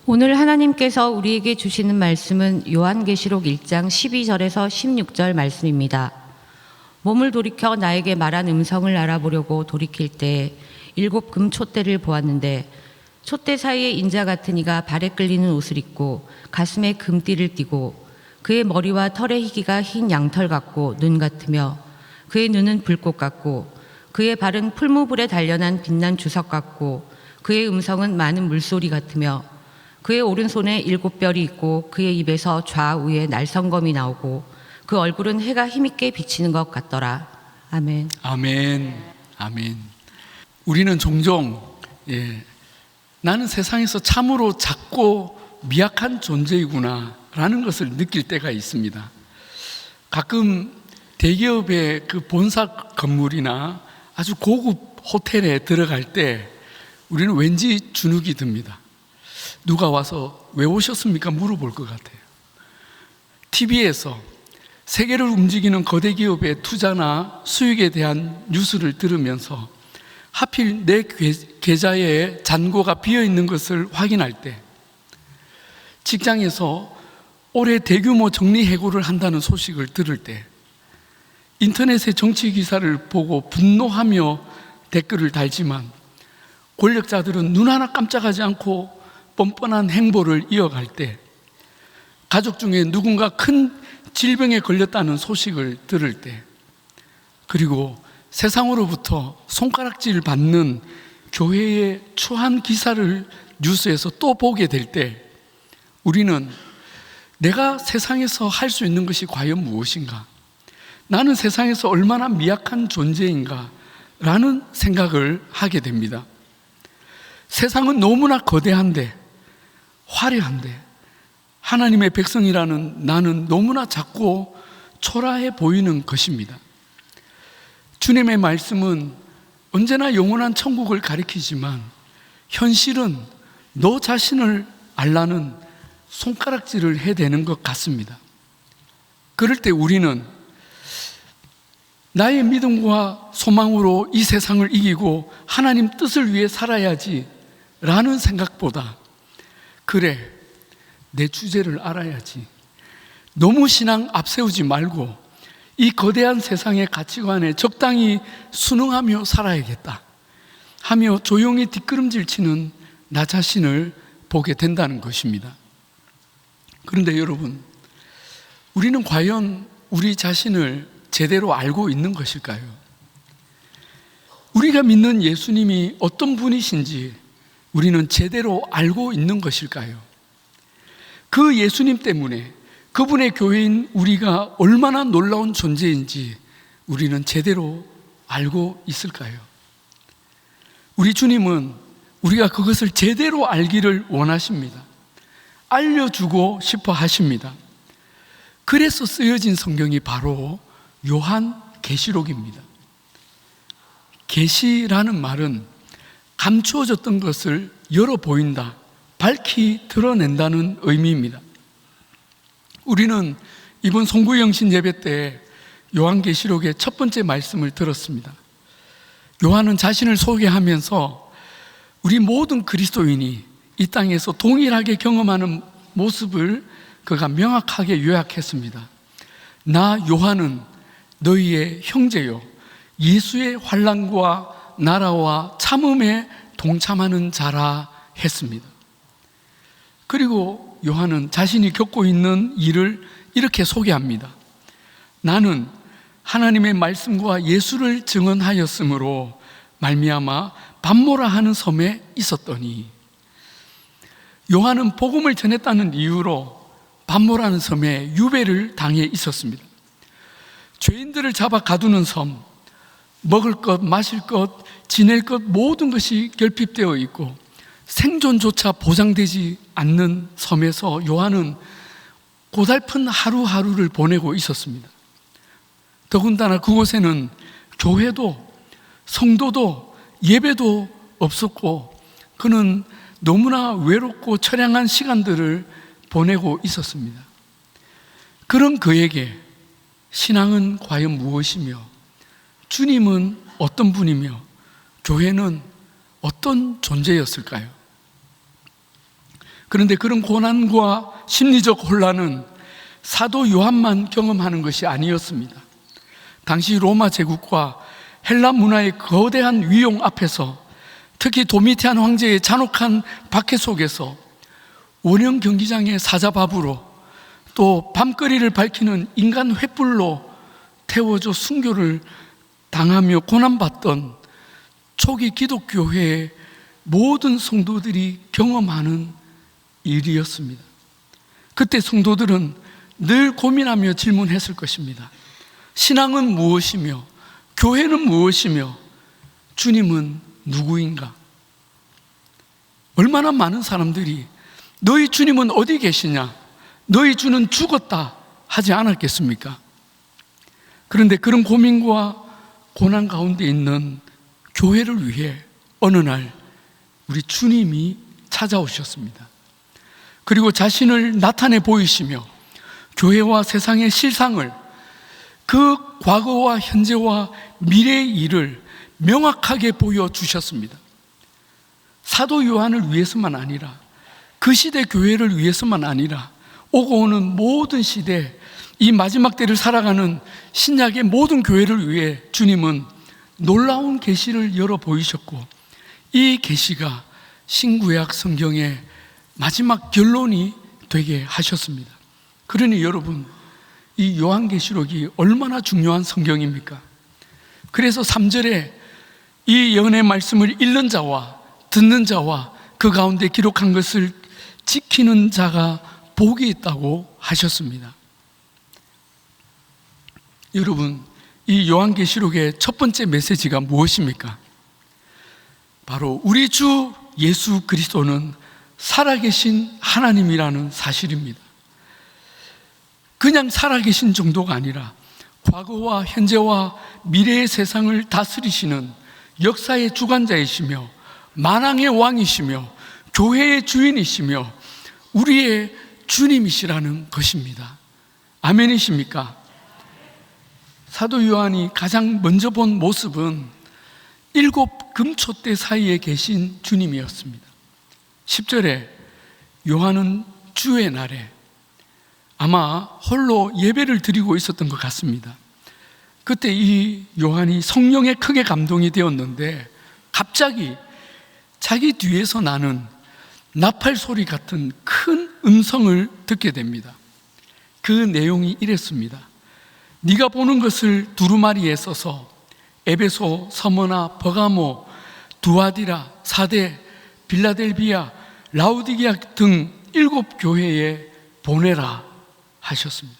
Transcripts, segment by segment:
오늘 하나님께서 우리에게 주시는 말씀은 요한계시록 1장 12절에서 16절 말씀입니다. 몸을 돌이켜 나에게 말한 음성을 알아보려고 돌이킬 때 7 금촛대를 보았는데 촛대 사이에 인자 같은 이가 발에 끌리는 옷을 입고 가슴에 금띠를 띠고 그의 머리와 털의 희기가 흰 양털 같고 눈 같으며 그의 눈은 불꽃 같고 그의 발은 풀무불에 단련한 빛난 주석 같고 그의 음성은 많은 물소리 같으며 그의 오른손에 7별이 있고 그의 입에서 좌우에 날성검이 나오고 그 얼굴은 해가 힘있게 비치는 것 같더라. 아멘. 아멘. 아멘. 우리는 종종 나는 세상에서 참으로 작고 미약한 존재이구나 라는 것을 느낄 때가 있습니다. 가끔 대기업의 그 본사 건물이나 아주 고급 호텔에 들어갈 때 우리는 왠지 주눅이 듭니다. 누가 와서 왜 오셨습니까? 물어볼 것 같아요. TV에서 세계를 움직이는 거대 기업의 투자나 수익에 대한 뉴스를 들으면서 하필 내 계좌에 잔고가 비어있는 것을 확인할 때, 직장에서 올해 대규모 정리해고를 한다는 소식을 들을 때, 인터넷의 정치 기사를 보고 분노하며 댓글을 달지만 권력자들은 눈 하나 깜짝하지 않고 뻔뻔한 행보를 이어갈 때, 가족 중에 누군가 큰 질병에 걸렸다는 소식을 들을 때, 그리고 세상으로부터 손가락질 받는 교회의 추한 기사를 뉴스에서 또 보게 될 때, 우리는 내가 세상에서 할 수 있는 것이 과연 무엇인가? 나는 세상에서 얼마나 미약한 존재인가? 라는 생각을 하게 됩니다. 세상은 너무나 거대한데, 화려한데, 하나님의 백성이라는 나는 너무나 작고 초라해 보이는 것입니다. 주님의 말씀은 언제나 영원한 천국을 가리키지만 현실은 너 자신을 알라는 손가락질을 해대는 것 같습니다. 그럴 때 우리는 나의 믿음과 소망으로 이 세상을 이기고 하나님 뜻을 위해 살아야지 라는 생각보다, 그래, 내 주제를 알아야지, 너무 신앙 앞세우지 말고 이 거대한 세상의 가치관에 적당히 순응하며 살아야겠다 하며 조용히 뒷걸음질 치는 나 자신을 보게 된다는 것입니다. 그런데 여러분, 우리는 과연 우리 자신을 제대로 알고 있는 것일까요? 우리가 믿는 예수님이 어떤 분이신지 우리는 제대로 알고 있는 것일까요? 그 예수님 때문에 그분의 교회인 우리가 얼마나 놀라운 존재인지 우리는 제대로 알고 있을까요? 우리 주님은 우리가 그것을 제대로 알기를 원하십니다. 알려주고 싶어 하십니다. 그래서 쓰여진 성경이 바로 요한계시록입니다. 계시라는 말은 감추어졌던 것을 열어 보인다, 밝히 드러낸다는 의미입니다. 우리는 이번 송구영신 예배 때 요한계시록의 첫 번째 말씀을 들었습니다. 요한은 자신을 소개하면서 우리 모든 그리스도인이 이 땅에서 동일하게 경험하는 모습을 그가 명확하게 요약했습니다. 나 요한은 너희의 형제요, 예수의 환난과 나라와 참음에 동참하는 자라 했습니다. 그리고 요한은 자신이 겪고 있는 일을 이렇게 소개합니다. 나는 하나님의 말씀과 예수를 증언하였으므로 말미암아 밤모라 하는 섬에 있었더니, 요한은 복음을 전했다는 이유로 밤모라는 섬에 유배를 당해 있었습니다. 죄인들을 잡아 가두는 섬, 먹을 것, 마실 것, 지낼 것 모든 것이 결핍되어 있고 생존조차 보장되지 않는 섬에서 요한은 고달픈 하루하루를 보내고 있었습니다. 더군다나 그곳에는 교회도 성도도 예배도 없었고 그는 너무나 외롭고 처량한 시간들을 보내고 있었습니다. 그런 그에게 신앙은 과연 무엇이며, 주님은 어떤 분이며, 교회는 어떤 존재였을까요? 그런데 그런 고난과 심리적 혼란은 사도 요한만 경험하는 것이 아니었습니다. 당시 로마 제국과 헬라 문화의 거대한 위용 앞에서, 특히 도미티안 황제의 잔혹한 박해 속에서 원형 경기장의 사자밥으로, 또 밤거리를 밝히는 인간 횃불로 태워져 순교를 당하며 고난받던 초기 기독교회의 모든 성도들이 경험하는 일이었습니다. 그때 성도들은 늘 고민하며 질문했을 것입니다. 신앙은 무엇이며, 교회는 무엇이며, 주님은 누구인가? 얼마나 많은 사람들이 너희 주님은 어디 계시냐, 너희 주는 죽었다 하지 않았겠습니까? 그런데 그런 고민과 고난 가운데 있는 교회를 위해 어느 날 우리 주님이 찾아오셨습니다. 그리고 자신을 나타내 보이시며 교회와 세상의 실상을, 그 과거와 현재와 미래의 일을 명확하게 보여주셨습니다. 사도 요한을 위해서만 아니라, 그 시대 교회를 위해서만 아니라, 오고 오는 모든 시대, 이 마지막 때를 살아가는 신약의 모든 교회를 위해 주님은 놀라운 계시를 열어 보이셨고, 이 계시가 신구약 성경의 마지막 결론이 되게 하셨습니다. 그러니 여러분, 이 요한계시록이 얼마나 중요한 성경입니까? 그래서 3절에 이 예언의 말씀을 읽는 자와 듣는 자와 그 가운데 기록한 것을 지키는 자가 복이 있다고 하셨습니다. 여러분, 이 요한계시록의 첫 번째 메시지가 무엇입니까? 바로 우리 주 예수 그리스도는 살아계신 하나님이라는 사실입니다. 그냥 살아계신 정도가 아니라 과거와 현재와 미래의 세상을 다스리시는 역사의 주관자이시며 만왕의 왕이시며 교회의 주인이시며 우리의 주님이시라는 것입니다. 아멘이십니까? 사도 요한이 가장 먼저 본 모습은 7 금초대 사이에 계신 주님이었습니다. 10절에 요한은 주의 날에 아마 홀로 예배를 드리고 있었던 것 같습니다. 그때 이 요한이 성령에 크게 감동이 되었는데 갑자기 자기 뒤에서 나는 나팔 소리 같은 큰 음성을 듣게 됩니다. 그 내용이 이랬습니다. 네가 보는 것을 두루마리에 써서 에베소, 서머나, 버가모, 두아디라, 사데, 빌라델비아, 라우디게아 등 7 교회에 보내라 하셨습니다.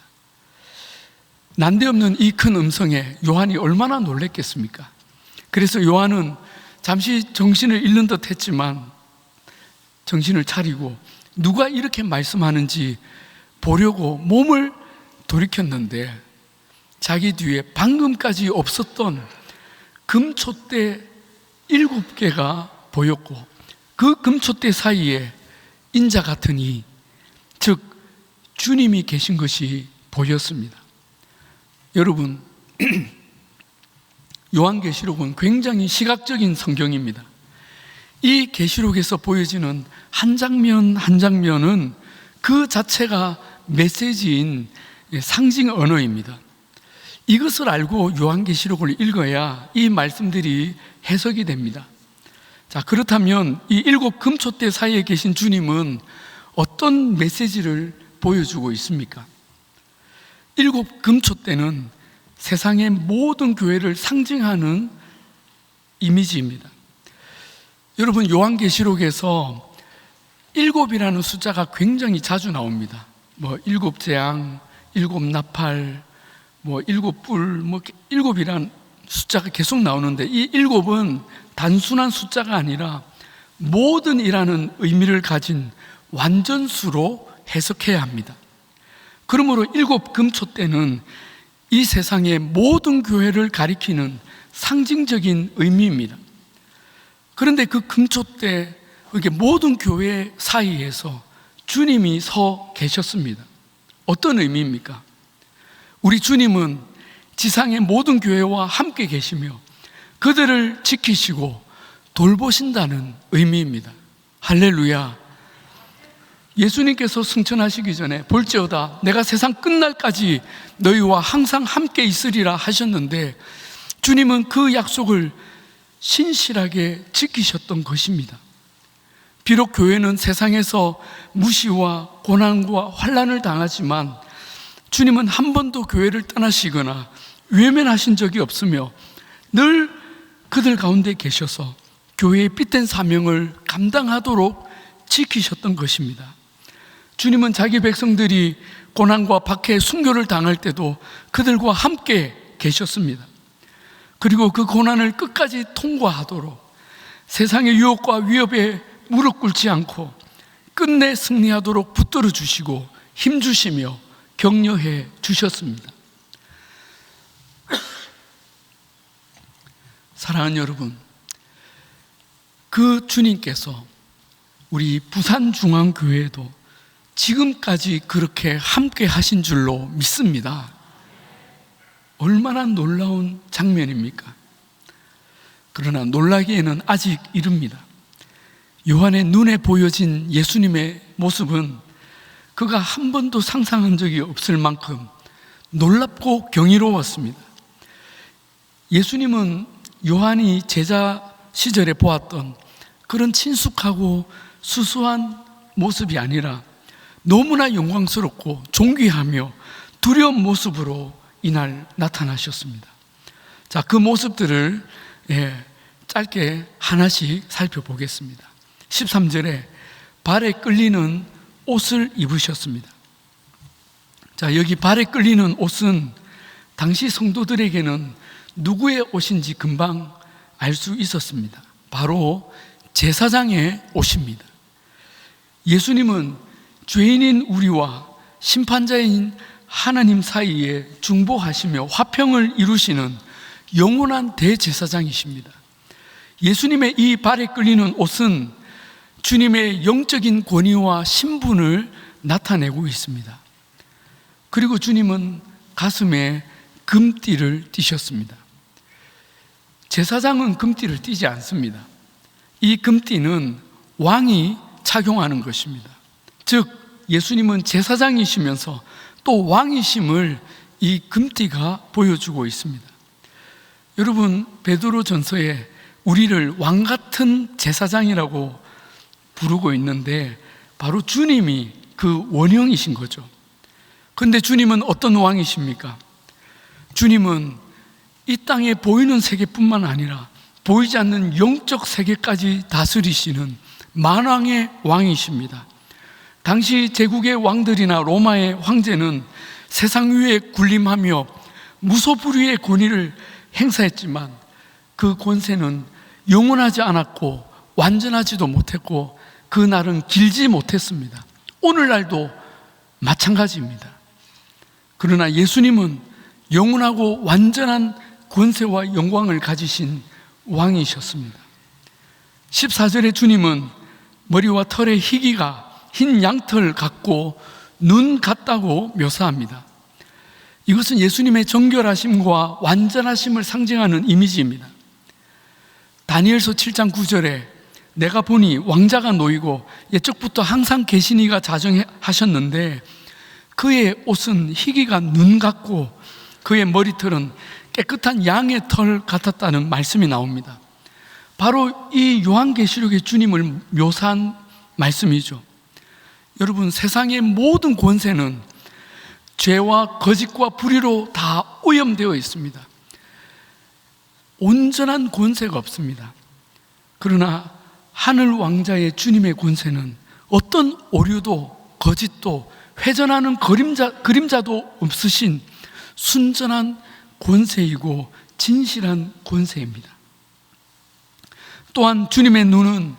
난데없는 이 큰 음성에 요한이 얼마나 놀랬겠습니까? 그래서 요한은 잠시 정신을 잃는 듯 했지만 정신을 차리고 누가 이렇게 말씀하는지 보려고 몸을 돌이켰는데 자기 뒤에 방금까지 없었던 금촛대 7개가 보였고 그 금촛대 사이에 인자 같은 이, 즉 주님이 계신 것이 보였습니다. 여러분, 요한계시록은 굉장히 시각적인 성경입니다. 이 계시록에서 보여지는 한 장면 한 장면은 그 자체가 메시지인 상징 언어입니다. 이것을 알고 요한계시록을 읽어야 이 말씀들이 해석이 됩니다. 자, 그렇다면 이 7 금촛대 사이에 계신 주님은 어떤 메시지를 보여주고 있습니까? 7 금촛대는 세상의 모든 교회를 상징하는 이미지입니다. 여러분, 요한계시록에서 7이라는 숫자가 굉장히 자주 나옵니다. 7 재앙, 7 나팔, 7 뿔, 7이라는 숫자가 계속 나오는데 이 7은 단순한 숫자가 아니라 모든 이라는 의미를 가진 완전수로 해석해야 합니다. 그러므로 7 금촛대는 이 세상의 모든 교회를 가리키는 상징적인 의미입니다. 그런데 그 금촛대, 이렇게 모든 교회 사이에서 주님이 서 계셨습니다. 어떤 의미입니까? 우리 주님은 지상의 모든 교회와 함께 계시며 그들을 지키시고 돌보신다는 의미입니다. 할렐루야. 예수님께서 승천하시기 전에 볼지어다 내가 세상 끝날까지 너희와 항상 함께 있으리라 하셨는데, 주님은 그 약속을 신실하게 지키셨던 것입니다. 비록 교회는 세상에서 무시와 고난과 환난을 당하지만 주님은 한 번도 교회를 떠나시거나 외면하신 적이 없으며 늘 그들 가운데 계셔서 교회의 핏된 사명을 감당하도록 지키셨던 것입니다. 주님은 자기 백성들이 고난과 박해, 순교를 당할 때도 그들과 함께 계셨습니다. 그리고 그 고난을 끝까지 통과하도록 세상의 유혹과 위협에 무릎 꿇지 않고 끝내 승리하도록 붙들어 주시고 힘주시며 격려해 주셨습니다. 사랑하는 여러분, 그 주님께서 우리 부산중앙교회에도 지금까지 그렇게 함께 하신 줄로 믿습니다. 얼마나 놀라운 장면입니까? 그러나 놀라기에는 아직 이릅니다. 요한의 눈에 보여진 예수님의 모습은 그가 한 번도 상상한 적이 없을 만큼 놀랍고 경이로웠습니다. 예수님은 요한이 제자 시절에 보았던 그런 친숙하고 수수한 모습이 아니라 너무나 영광스럽고 존귀하며 두려운 모습으로 이날 나타나셨습니다. 자, 그 모습들을 짧게 하나씩 살펴보겠습니다. 13절에 발에 끌리는 옷을 입으셨습니다. 자, 여기 발에 끌리는 옷은 당시 성도들에게는 누구의 옷인지 금방 알 수 있었습니다. 바로 제사장의 옷입니다. 예수님은 죄인인 우리와 심판자인 하나님 사이에 중보하시며 화평을 이루시는 영원한 대제사장이십니다. 예수님의 이 발에 끌리는 옷은 주님의 영적인 권위와 신분을 나타내고 있습니다. 그리고 주님은 가슴에 금띠를 띠셨습니다. 제사장은 금띠를 띠지 않습니다. 이 금띠는 왕이 착용하는 것입니다. 즉 예수님은 제사장이시면서 또 왕이심을 이 금띠가 보여주고 있습니다. 여러분, 베드로전서에 우리를 왕 같은 제사장이라고 부르고 있는데 바로 주님이 그 원형이신 거죠. 그런데 주님은 어떤 왕이십니까? 주님은 이 땅에 보이는 세계뿐만 아니라 보이지 않는 영적 세계까지 다스리시는 만왕의 왕이십니다. 당시 제국의 왕들이나 로마의 황제는 세상 위에 군림하며 무소불위의 권위를 행사했지만 그 권세는 영원하지 않았고 완전하지도 못했고 그 날은 길지 못했습니다. 오늘날도 마찬가지입니다. 그러나 예수님은 영원하고 완전한 권세와 영광을 가지신 왕이셨습니다. 14절에 주님은 머리와 털의 희기가 흰 양털 같고 눈 같다고 묘사합니다. 이것은 예수님의 정결하심과 완전하심을 상징하는 이미지입니다. 다니엘서 7장 9절에 내가 보니 왕자가 놓이고 옛적부터 항상 계시니가 자정하셨는데 그의 옷은 희기가 눈 같고 그의 머리털은 깨끗한 양의 털 같았다는 말씀이 나옵니다. 바로 이 요한계시록의 주님을 묘사한 말씀이죠. 여러분, 세상의 모든 권세는 죄와 거짓과 불의로 다 오염되어 있습니다. 온전한 권세가 없습니다. 그러나 하늘 왕자의 주님의 권세는 어떤 오류도 거짓도 회전하는 그림자도 없으신 순전한 권세이고 진실한 권세입니다. 또한 주님의 눈은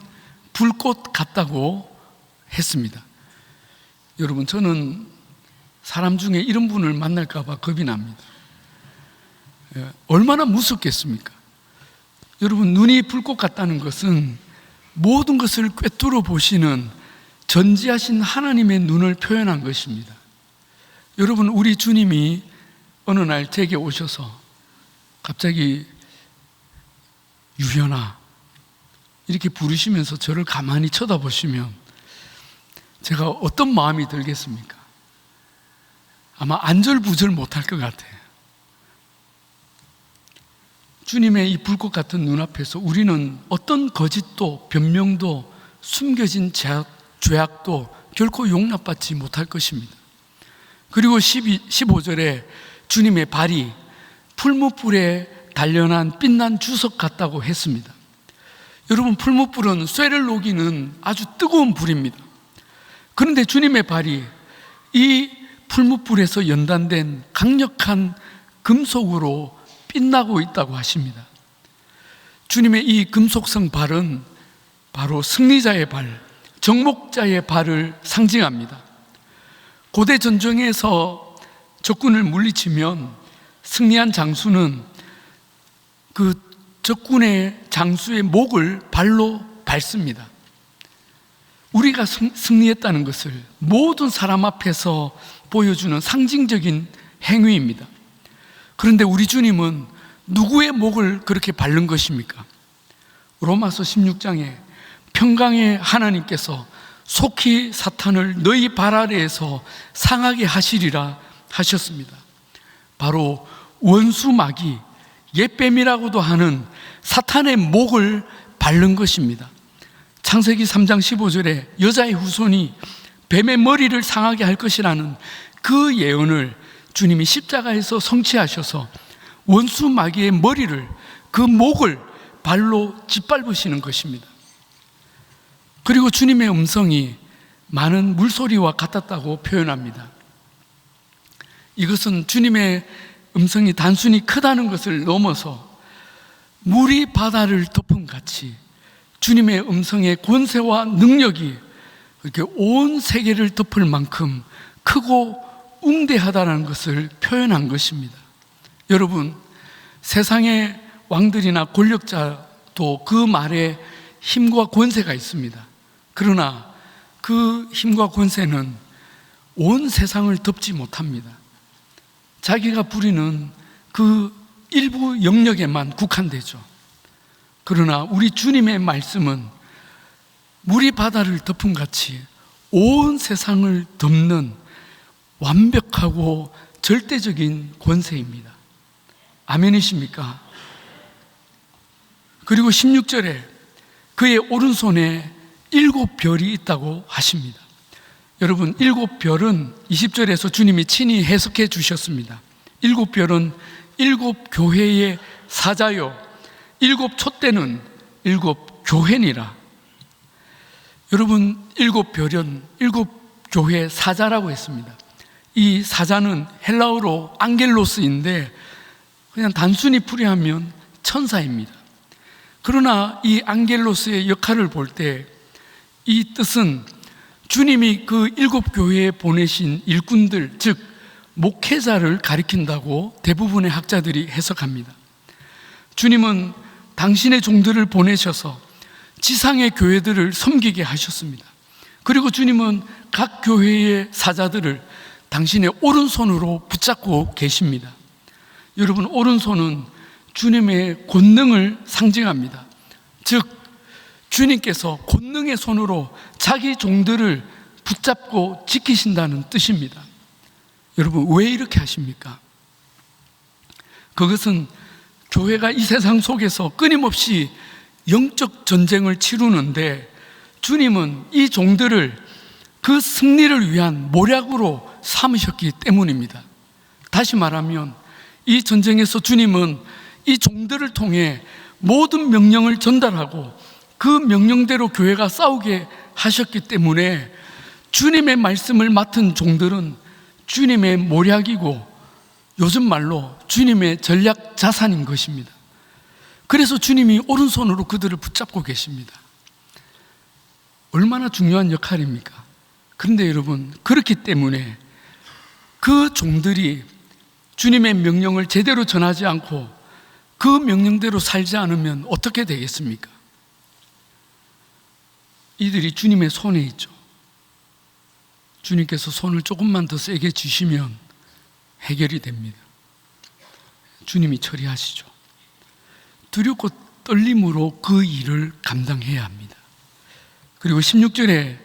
불꽃 같다고 했습니다. 여러분, 저는 사람 중에 이런 분을 만날까 봐 겁이 납니다. 얼마나 무섭겠습니까? 여러분, 눈이 불꽃 같다는 것은 모든 것을 꿰뚫어 보시는 전지하신 하나님의 눈을 표현한 것입니다. 여러분, 우리 주님이 어느 날 제게 오셔서 갑자기 유현아 이렇게 부르시면서 저를 가만히 쳐다보시면 제가 어떤 마음이 들겠습니까? 아마 안절부절 못할 것 같아요. 주님의 이 불꽃 같은 눈앞에서 우리는 어떤 거짓도 변명도 숨겨진 죄악도 결코 용납받지 못할 것입니다. 그리고 15절에 주님의 발이 풀무불에 단련한 빛난 주석 같다고 했습니다. 여러분, 풀무불은 쇠를 녹이는 아주 뜨거운 불입니다. 그런데 주님의 발이 이 풀무불에서 연단된 강력한 금속으로 빛나고 있다고 하십니다. 주님의 이 금속성 발은 바로 승리자의 발, 정복자의 발을 상징합니다. 고대 전쟁에서 적군을 물리치면 승리한 장수는 그 적군의 장수의 목을 발로 밟습니다. 우리가 승리했다는 것을 모든 사람 앞에서 보여주는 상징적인 행위입니다. 그런데 우리 주님은 누구의 목을 그렇게 밟는 것입니까? 로마서 16장에 평강의 하나님께서 속히 사탄을 너희 발 아래에서 상하게 하시리라 하셨습니다. 바로 원수 마귀, 옛뱀이라고도 하는 사탄의 목을 밟는 것입니다. 창세기 3장 15절에 여자의 후손이 뱀의 머리를 상하게 할 것이라는 그 예언을 주님이 십자가에서 성취하셔서 원수 마귀의 머리를, 그 목을 발로 짓밟으시는 것입니다. 그리고 주님의 음성이 많은 물소리와 같았다고 표현합니다. 이것은 주님의 음성이 단순히 크다는 것을 넘어서 물이 바다를 덮음같이 주님의 음성의 권세와 능력이 이렇게 온 세계를 덮을 만큼 크고 웅대하다는 것을 표현한 것입니다. 여러분, 세상의 왕들이나 권력자도 그 말에 힘과 권세가 있습니다. 그러나 그 힘과 권세는 온 세상을 덮지 못합니다. 자기가 부리는 그 일부 영역에만 국한되죠. 그러나 우리 주님의 말씀은 물이 바다를 덮음같이 온 세상을 덮는 완벽하고 절대적인 권세입니다. 아멘이십니까? 그리고 16절에 그의 오른손에 7별이 있다고 하십니다. 여러분, 7별은 20절에서 주님이 친히 해석해 주셨습니다. 7별은 7교회의 사자요 7촛대는 7교회니라. 여러분, 7별은 7교회 사자라고 했습니다. 이 사자는 헬라어로 앙겔로스인데 그냥 단순히 풀이하면 천사입니다. 그러나 이 앙겔로스의 역할을 볼 때 이 뜻은 주님이 그 7교회에 보내신 일꾼들, 즉 목회자를 가리킨다고 대부분의 학자들이 해석합니다. 주님은 당신의 종들을 보내셔서 지상의 교회들을 섬기게 하셨습니다. 그리고 주님은 각 교회의 사자들을 당신의 오른손으로 붙잡고 계십니다. 여러분, 오른손은 주님의 권능을 상징합니다. 즉 주님께서 권능의 손으로 자기 종들을 붙잡고 지키신다는 뜻입니다. 여러분, 왜 이렇게 하십니까? 그것은 교회가 이 세상 속에서 끊임없이 영적 전쟁을 치르는데 주님은 이 종들을 그 승리를 위한 모략으로 삼으셨기 때문입니다. 다시 말하면 이 전쟁에서 주님은 이 종들을 통해 모든 명령을 전달하고 그 명령대로 교회가 싸우게 하셨기 때문에 주님의 말씀을 맡은 종들은 주님의 모략이고 요즘 말로 주님의 전략 자산인 것입니다. 그래서 주님이 오른손으로 그들을 붙잡고 계십니다. 얼마나 중요한 역할입니까? 그런데 여러분, 그렇기 때문에 그 종들이 주님의 명령을 제대로 전하지 않고 그 명령대로 살지 않으면 어떻게 되겠습니까? 이들이 주님의 손에 있죠. 주님께서 손을 조금만 더 세게 쥐시면 해결이 됩니다. 주님이 처리하시죠. 두렵고 떨림으로 그 일을 감당해야 합니다. 그리고 16절에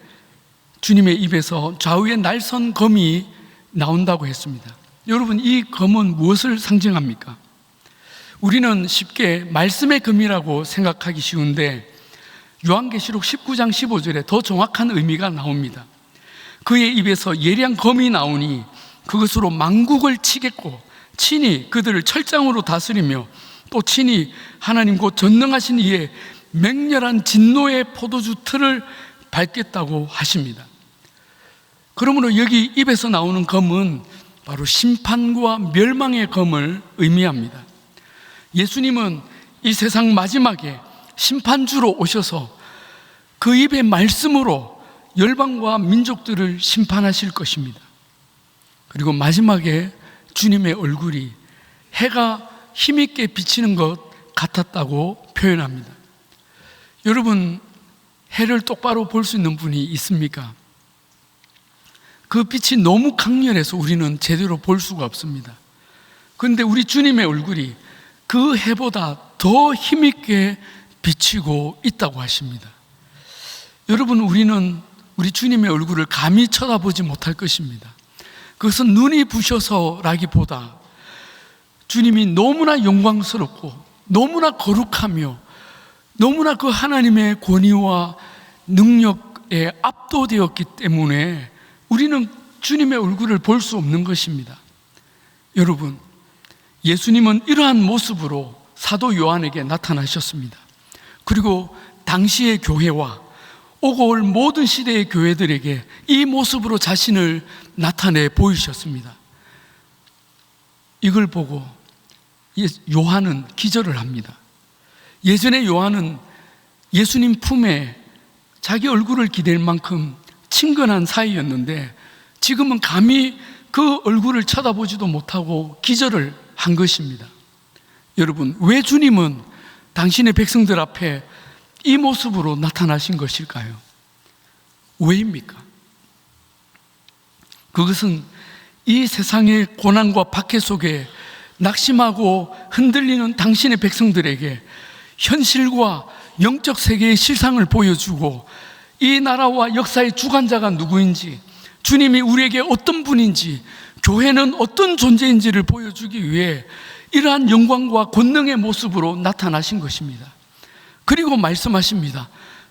주님의 입에서 좌우에 날선 검이 나온다고 했습니다. 여러분, 이 검은 무엇을 상징합니까? 우리는 쉽게 말씀의 검이라고 생각하기 쉬운데 요한계시록 19장 15절에 더 정확한 의미가 나옵니다. 그의 입에서 예리한 검이 나오니 그것으로 만국을 치겠고 친히 그들을 철장으로 다스리며 또 친히 하나님 곧 전능하신 이의 맹렬한 진노의 포도주 틀을 밟겠다고 하십니다. 그러므로 여기 입에서 나오는 검은 바로 심판과 멸망의 검을 의미합니다. 예수님은 이 세상 마지막에 심판주로 오셔서 그 입의 말씀으로 열방과 민족들을 심판하실 것입니다. 그리고 마지막에 주님의 얼굴이 해가 힘있게 비치는 것 같았다고 표현합니다. 여러분, 해를 똑바로 볼 수 있는 분이 있습니까? 그 빛이 너무 강렬해서 우리는 제대로 볼 수가 없습니다. 그런데 우리 주님의 얼굴이 그 해보다 더 힘있게 비치고 있다고 하십니다. 여러분, 우리는 우리 주님의 얼굴을 감히 쳐다보지 못할 것입니다. 그것은 눈이 부셔서라기보다 주님이 너무나 영광스럽고 너무나 거룩하며 너무나 그 하나님의 권위와 능력에 압도되었기 때문에 우리는 주님의 얼굴을 볼 수 없는 것입니다. 여러분, 예수님은 이러한 모습으로 사도 요한에게 나타나셨습니다. 그리고 당시의 교회와 오고 올 모든 시대의 교회들에게 이 모습으로 자신을 나타내 보이셨습니다. 이걸 보고 요한은 기절을 합니다. 예전에 요한은 예수님 품에 자기 얼굴을 기댈 만큼 친근한 사이였는데 지금은 감히 그 얼굴을 쳐다보지도 못하고 기절을 한 것입니다. 여러분, 왜 주님은 당신의 백성들 앞에 이 모습으로 나타나신 것일까요? 왜입니까? 그것은 이 세상의 고난과 박해 속에 낙심하고 흔들리는 당신의 백성들에게 현실과 영적 세계의 실상을 보여주고 이 나라와 역사의 주관자가 누구인지, 주님이 우리에게 어떤 분인지, 교회는 어떤 존재인지를 보여주기 위해 이러한 영광과 권능의 모습으로 나타나신 것입니다. 그리고 말씀하십니다.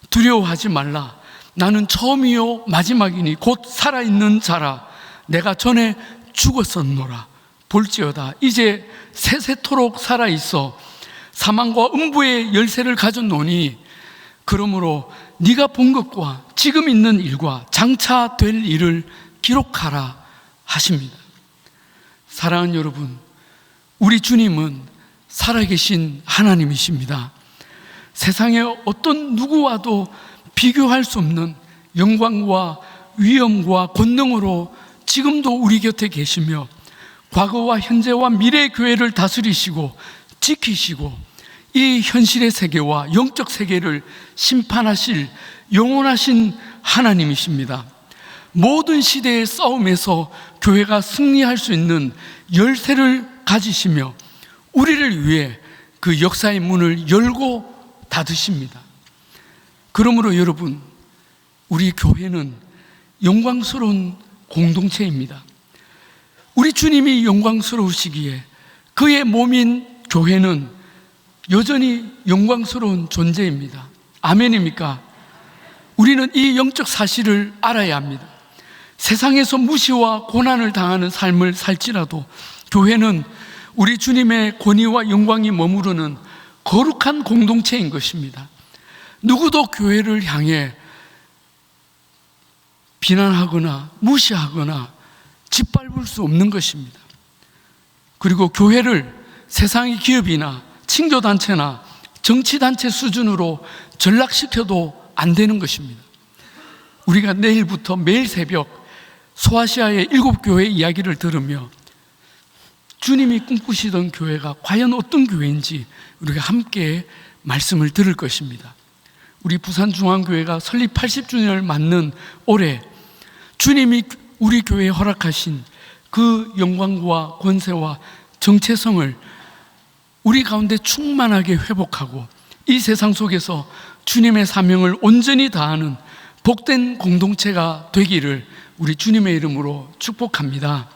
두려워하지 말라. 나는 처음이요 마지막이니 곧 살아있는 자라. 내가 전에 죽었었노라. 볼지어다 이제 세세토록 살아있어 사망과 음부의 열쇠를 가졌노니 그러므로 네가 본 것과 지금 있는 일과 장차 될 일을 기록하라 하십니다. 사랑하는 여러분, 우리 주님은 살아계신 하나님이십니다. 세상의 어떤 누구와도 비교할 수 없는 영광과 위엄과 권능으로 지금도 우리 곁에 계시며 과거와 현재와 미래의 교회를 다스리시고 지키시고 이 현실의 세계와 영적 세계를 심판하실 영원하신 하나님이십니다. 모든 시대의 싸움에서 교회가 승리할 수 있는 열쇠를 가지시며 우리를 위해 그 역사의 문을 열고 닫으십니다. 그러므로 여러분, 우리 교회는 영광스러운 공동체입니다. 우리 주님이 영광스러우시기에 그의 몸인 교회는 여전히 영광스러운 존재입니다. 아멘입니까? 우리는 이 영적 사실을 알아야 합니다. 세상에서 무시와 고난을 당하는 삶을 살지라도 교회는 우리 주님의 권위와 영광이 머무르는 거룩한 공동체인 것입니다. 누구도 교회를 향해 비난하거나 무시하거나 짓밟을 수 없는 것입니다. 그리고 교회를 세상의 기업이나 친교단체나 정치단체 수준으로 전락시켜도 안 되는 것입니다. 우리가 내일부터 매일 새벽 소아시아의 7교회 이야기를 들으며 주님이 꿈꾸시던 교회가 과연 어떤 교회인지 우리가 함께 말씀을 들을 것입니다. 우리 부산중앙교회가 설립 80주년을 맞는 올해 주님이 우리 교회에 허락하신 그 영광과 권세와 정체성을 우리 가운데 충만하게 회복하고 이 세상 속에서 주님의 사명을 온전히 다하는 복된 공동체가 되기를 우리 주님의 이름으로 축복합니다.